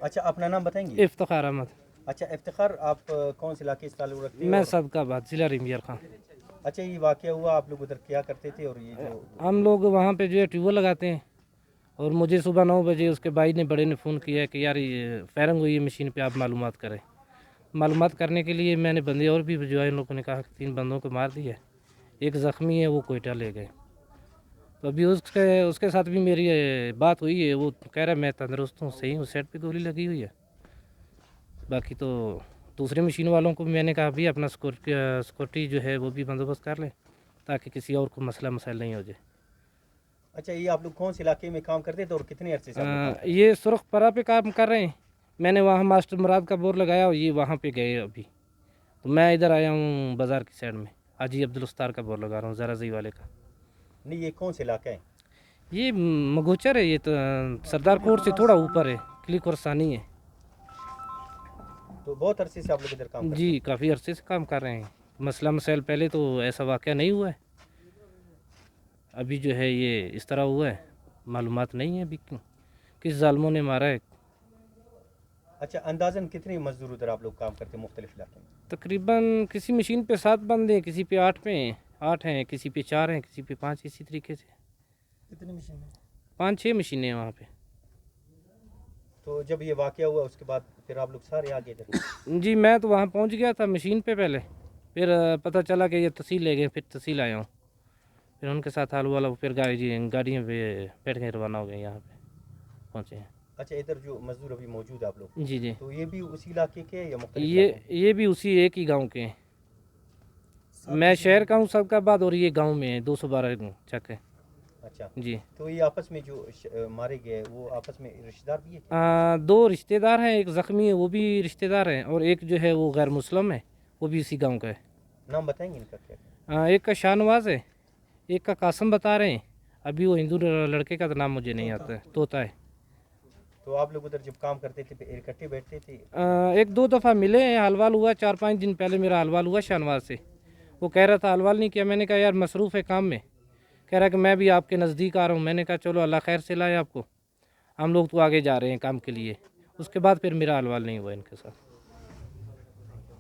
اچھا اپنا نام بتائیں گے؟ افتخار احمد. اچھا افتخار، آپ کون سے علاقے سے تعلق رکھتے ہیں؟ میں صدقہ آباد ضلع ریمیر خان. اچھا یہ واقعہ ہوا، آپ لوگ ادھر کیا کرتے تھے؟ اور یہ جو ہم لوگ وہاں پہ جو ہے ٹیوب ویل لگاتے ہیں، اور مجھے صبح 9 بجے اس کے بھائی نے بڑے نے فون کیا کہ یار یہ فائرنگ ہوئی ہے مشین پہ، آپ معلومات کریں. معلومات کرنے کے لیے میں نے بندے اور بھی جو ہے ان لوگوں نے کہا کہ 3 بندوں کو مار دیا، ایک زخمی ہے وہ کوئٹہ لے گئے. تو ابھی اس کے ساتھ بھی میری بات ہوئی ہے، وہ کہہ رہا ہے میں تندرست ہوں، صحیح ہوں، سیٹ پہ گولی لگی ہوئی ہے. باقی تو دوسرے مشین والوں کو میں نے کہا بھی اپنا سیکورٹی جو ہے وہ بھی بندوبست کر لیں تاکہ کسی اور کو مسئلہ مسائل نہیں ہو جائے. اچھا یہ آپ لوگ کون سے علاقے میں کام کرتے تھے اور کتنے عرصے سے آپ لوگ کام کرتے یہ سرخ پرا پہ کام کر رہے ہیں. میں نے وہاں ماسٹر مراد کا بورڈ لگایا اور یہ وہاں پہ گئے ابھی. تو میں ادھر آیا ہوں بازار کی سائڈ میں، حاجی عبدالستار کا بورڈ لگا رہا ہوں، زرا زئی والے کا. نہیں یہ کون سے علاقہ ہے؟ یہ مگوچر ہے، یہ تو سردار کوٹ سے تھوڑا اوپر ہے، کلک اور ثانی ہے. تو بہت عرصے سے آپ لوگ ادھر کام کرتے جی ہیں؟ کافی عرصے سے کام کر رہے ہیں. مسئلہ مسائل پہلے تو ایسا واقعہ نہیں ہوا ہے، ابھی جو ہے یہ اس طرح ہوا ہے. معلومات نہیں ہے ابھی کس ظالموں نے مارا ہے. اچھا اندازاً کتنے مزدور ادھر آپ لوگ کام کرتے ہیں مختلف علاقوں میں؟ تقریباً کسی مشین پہ 7 بندے ہیں، کسی پہ 8 ہیں، کسی پہ 4 ہیں، کسی پہ 5، اسی طریقے سے. کتنی مشینیں؟ 5-6 مشینیں ہیں وہاں پہ. تو جب یہ واقعہ ہوا اس کے بعد پھر آپ لوگ سارے آگے ادھر؟ جی میں تو وہاں پہنچ گیا تھا مشین پہ پہلے، پھر پتہ چلا کہ یہ تحصیل لے گئے، پھر تحصیل آیا ہوں، پھر ان کے ساتھ حال والا، پھر گاڑیوں پہ بیٹھ کے روانہ ہو گئے، یہاں پہ پہنچے ہیں. اچھا ادھر جو مزدور ابھی موجود ہے آپ لوگ، جی جی تو یہ بھی اسی علاقے کے یا مختلف علاقوں کے؟ یہ بھی اسی ایک ہی گاؤں کے ہیں. میں شہر کا ہوں صدقہ آباد، اور یہ گاؤں میں ہے 212 چک ہے. اچھا جی تو یہ آپس میں جو مارے گئے وہ آپس میں رشتہ دار بھی ہے کیا؟ 2 رشتہ دار ہیں، ایک زخمی ہے وہ بھی رشتہ دار ہیں، اور ایک جو ہے وہ غیر مسلم ہے، وہ بھی اسی گاؤں کا ہے. نام بتائیں گے ان کا کیا؟ ایک کا شاہ نواز ہے، ایک کا قاسم بتا رہے ہیں. ابھی وہ ہندو لڑکے کا تو نام مجھے نہیں آتا ہے، طوطا ہے. تو آپ لوگ ادھر جب کام کرتے تھے پھر اکٹھے بیٹھتے تھے؟ 1-2 دفعہ ملے ہیں، حال وال ہوا. 4-5 دن پہلے میرا حال وال ہوا شاہ نواز سے. وہ کہہ رہا تھا حال وال نہیں کیا، میں نے کہا یار مصروف ہے کام میں. کہہ رہا کہ میں بھی آپ کے نزدیک آ رہا ہوں. میں نے کہا چلو اللہ خیر سے لائے آپ کو، ہم لوگ تو آگے جا رہے ہیں کام کے لیے. اس کے بعد پھر میرا حال وال نہیں ہوا ان کے ساتھ.